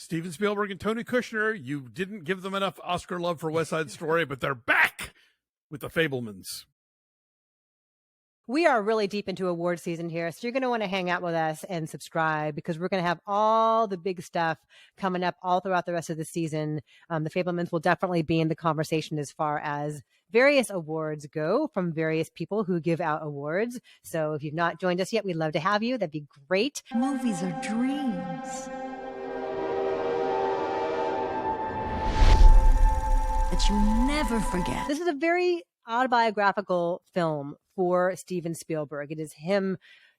Steven Spielberg and Tony Kushner, you didn't give them enough Oscar love for West Side Story, but they're back with the Fabelmans. We are really deep into award season here, so you're going to want to hang out with us and subscribe because we're going to have all the big stuff coming up all throughout the rest of the season. The Fabelmans will definitely be in the conversation as far as various awards go from various people who give out awards. So if you've not joined us yet, we'd love to have you. That'd be great. Movies are dreams that you never forget. This is a very autobiographical film for Steven Spielberg. It is him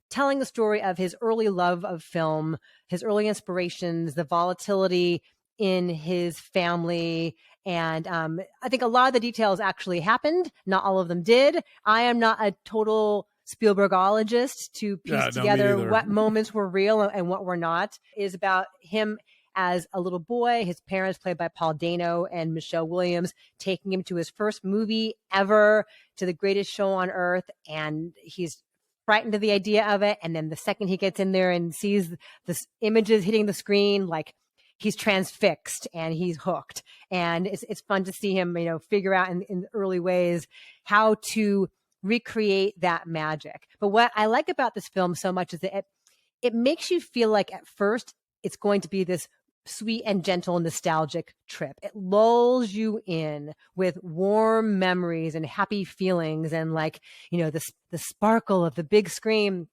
telling the story of his early love of film, his early inspirations, the volatility in his family. And I think a lot of the details actually happened. Not all of them did. I am not a total Spielbergologist to piece together what moments were real and what were not. It is about him as a little boy, his parents, played by Paul Dano and Michelle Williams, taking him to his first movie ever, to the greatest show on earth. And he's frightened of the idea of it. And then the second he gets in there and sees the images hitting the screen, like he's transfixed and he's hooked. And it's fun to see him, figure out in early ways how to recreate that magic. But what I like about this film so much is that it makes you feel like at first it's going to be this sweet and gentle nostalgic trip. It lulls you in with warm memories and happy feelings and the sparkle of the big screen.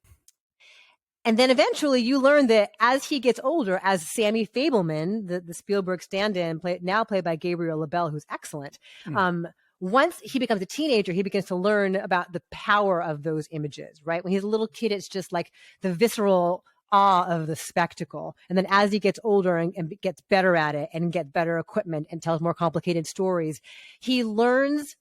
And then eventually you learn that as he gets older, as Sammy Fabelman, the Spielberg stand-in, now played by Gabriel LaBelle, who's excellent, once he becomes a teenager, he begins to learn about the power of those images, right? When he's a little kid, it's just like the visceral awe of the spectacle. And then as he gets older and gets better at it and gets better equipment and tells more complicated stories, he learns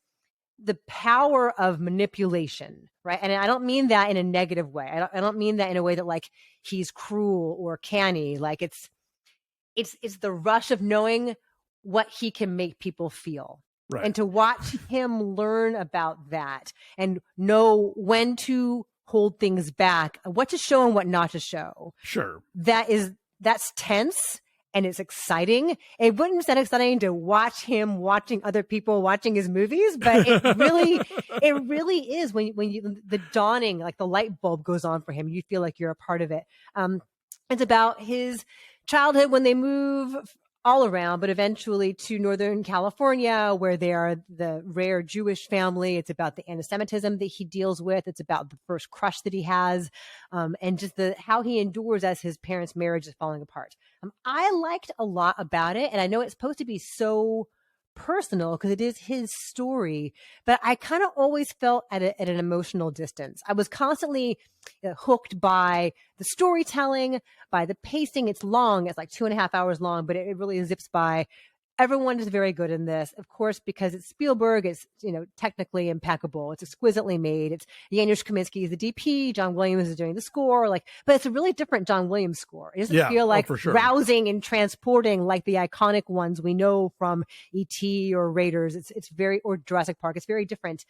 the power of manipulation, right? And I don't mean that in a negative way. I don't mean that in a way that like he's cruel or canny. Like it's the rush of knowing what he can make people feel. Right. And to watch him learn about that and know when to hold things back, what to show and what not to show. Sure. That's tense and it's exciting. It wouldn't be that exciting to watch him watching other people watching his movies, but it really is when you the dawning, like the light bulb goes on for him. You feel like you're a part of it. It's about his childhood when they move all around, but eventually to Northern California, where they are the rare Jewish family. It's about the anti-Semitism that he deals with. It's about the first crush that he has, and just how he endures as his parents' marriage is falling apart. I liked a lot about it, and I know it's supposed to be so personal because it is his story, but I kind of always felt at an emotional distance. I was constantly hooked by the storytelling, by the pacing. It's long. It's like 2.5 hours long, but it really zips by. Everyone is very good in this, of course, because it's Spielberg. It's technically impeccable. It's exquisitely made. It's Janusz Kaminski is the DP. John Williams is doing the score. But it's a really different John Williams score. It doesn't feel like rousing and transporting like the iconic ones we know from E.T. or Raiders. It's very, or Jurassic Park. It's very different.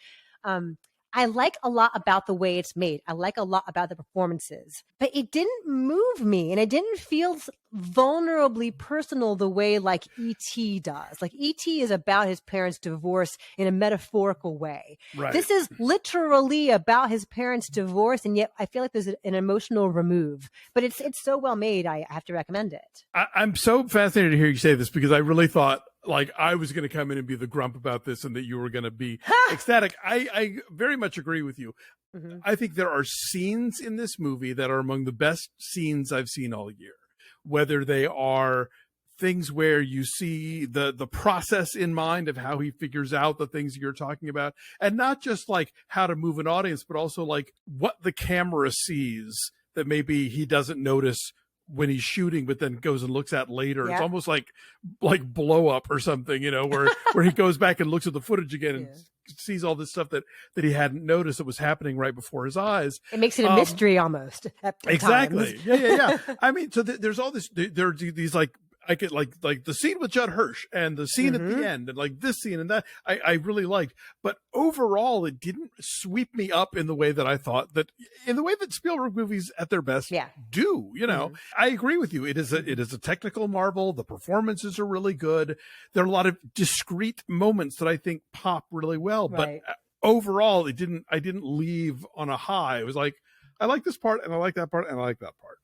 I like a lot about the way it's made. I like a lot about the performances, but it didn't move me and it didn't feel vulnerably personal the way like E.T. does. Like E.T. is about his parents' divorce in a metaphorical way. Right. This is literally about his parents' divorce, and yet I feel like there's an emotional remove, but it's so well made. I have to recommend it. I'm so fascinated to hear you say this because I really thought like I was going to come in and be the grump about this and that you were going to be ecstatic. I very much agree with you. Mm-hmm. I think there are scenes in this movie that are among the best scenes I've seen all year, whether they are things where you see the process in mind of how he figures out the things you're talking about, and not just like how to move an audience, but also like what the camera sees that maybe he doesn't notice when he's shooting, but then goes and looks at later. Yeah. It's almost like Blow Up or something, where he goes back and looks at the footage again and sees all this stuff that he hadn't noticed that was happening right before his eyes. It makes it a mystery almost. At exactly. Times. Yeah. I mean, so there's all this, there are these like I could like the scene with Judd Hirsch and the scene at the end and like this scene and that I really liked, but overall it didn't sweep me up in the way that I thought that in the way that Spielberg movies at their best do, you know. I agree with you. It is a technical marvel. The performances are really good. There are a lot of discrete moments that I think pop really well, but overall I didn't leave on a high. It was like, I like this part and I like that part and I like that part.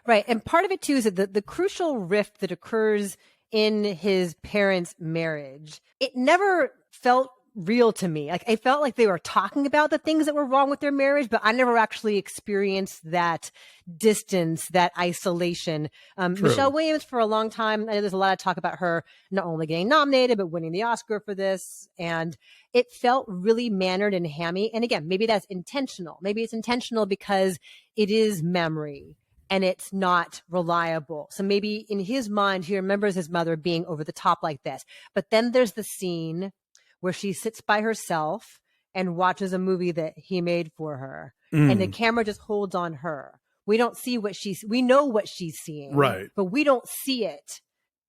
Right. And part of it too is that the crucial rift that occurs in his parents' marriage, it never felt real to me. Like I felt like they were talking about the things that were wrong with their marriage, but I never actually experienced that distance, that isolation. Michelle Williams, for a long time, I know there's a lot of talk about her not only getting nominated, but winning the Oscar for this. And it felt really mannered and hammy. And again, maybe that's intentional. Maybe it's intentional because it is memory and it's not reliable. So maybe in his mind, he remembers his mother being over the top like this. But then there's the scene where she sits by herself and watches a movie that he made for her. And the camera just holds on her. We don't see we know what she's seeing, right? But we don't see it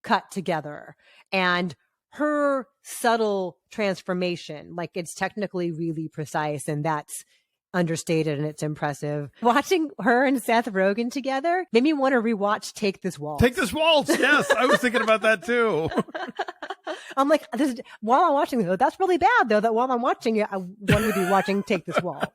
cut together. And her subtle transformation, like it's technically really precise and that's understated and it's impressive. Watching her and Seth Rogen together made me want to rewatch Take This Waltz. Take This Waltz. Yes, I was thinking about that too. I'm like, while I'm watching it, that's really bad though, that while I'm watching it, I want to be watching Take This Waltz.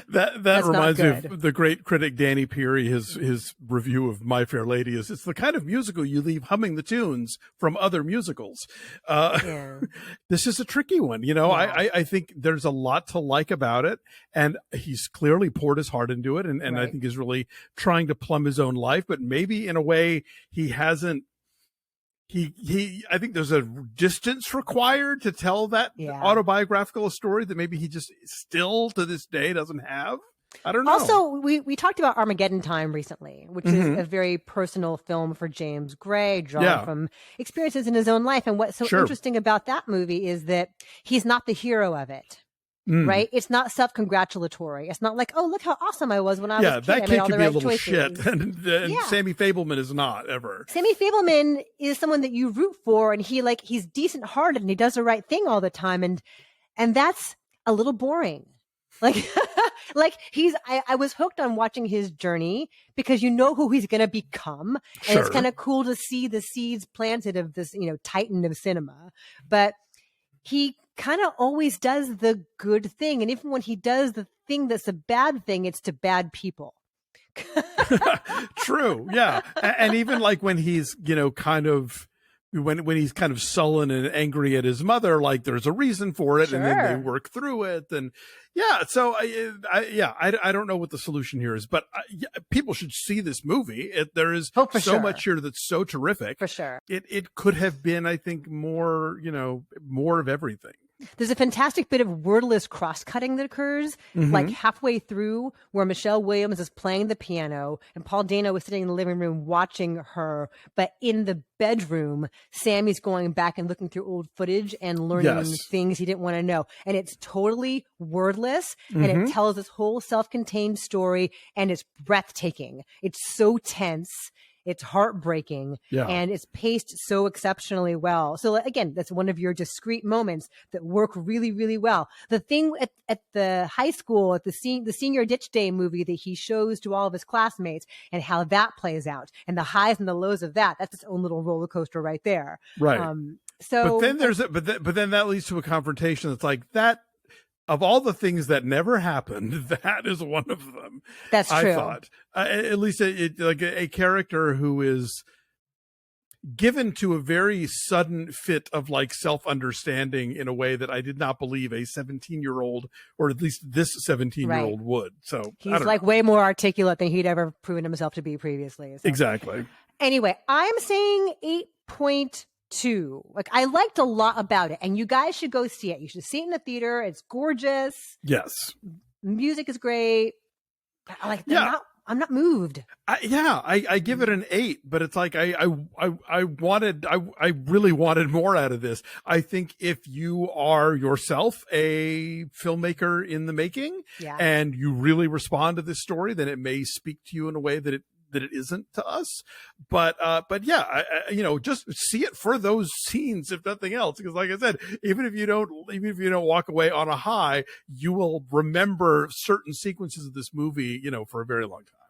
That reminds me of the great critic Danny Peary, his review of My Fair Lady is, it's the kind of musical you leave humming the tunes from other musicals. This is a tricky one. You know, I think there's a lot to like about it, and he's clearly poured his heart into it, and I think he's really trying to plumb his own life, but maybe in a way he hasn't. I think there's a distance required to tell that autobiographical story that maybe he just still to this day doesn't have. I don't know. Also, we talked about Armageddon Time recently, which is a very personal film for James Gray, drawn from experiences in his own life. And what's so interesting about that movie is that he's not the hero of it. Right? It's not self-congratulatory. It's not like, oh, look how awesome I was when I was a kid. That kid can be a little choices. shit. And Sammy Fabelman is not ever. Sammy Fabelman is someone that you root for, and he's decent hearted and he does the right thing all the time. And that's a little boring. Like, I was hooked on watching his journey because you know who he's going to become. And it's kind of cool to see the seeds planted of this, you know, titan of cinema. But he kind of always does the good thing. And even when he does the thing that's a bad thing, it's to bad people. True. Yeah. And even like when he's, you know, kind of, when he's kind of sullen and angry at his mother, like there's a reason for it, and then they work through it. And so I don't know what the solution here is, but people should see this movie. There is so much here that's so terrific. For sure. It could have been, I think, more of everything. There's a fantastic bit of wordless cross-cutting that occurs, like halfway through, where Michelle Williams is playing the piano and Paul Dano is sitting in the living room watching her. But in the bedroom, Sammy's going back and looking through old footage and learning things he didn't want to know. And it's totally wordless, and it tells this whole self-contained story, and it's breathtaking. It's so tense. It's heartbreaking, and it's paced so exceptionally well. So again, that's one of your discrete moments that work really, really well. The thing at the high school, at the senior ditch day movie that he shows to all of his classmates, and how that plays out, and the highs and the lows of that's its own little roller coaster right there. Right. But then but then that leads to a confrontation that's like that. Of all the things that never happened, that is one of them. That's true. I thought, at least like a character who is given to a very sudden fit of like self-understanding in a way that I did not believe a 17-year-old, or at least this 17-year-old would. So he's like way more articulate than he'd ever proven himself to be previously. So. Exactly. Anyway, I'm saying 8.2. Like, I liked a lot about it, and you guys should go see it. You should see it in the theater. It's gorgeous. Yes. Music is great. I'm not moved. I give it an 8, but it's like I really wanted more out of this. I think if you are yourself a filmmaker in the making, and you really respond to this story, then it may speak to you in a way that that it isn't to us. But yeah, just see it for those scenes, if nothing else, because like I said, even if you don't walk away on a high, you will remember certain sequences of this movie, for a very long time.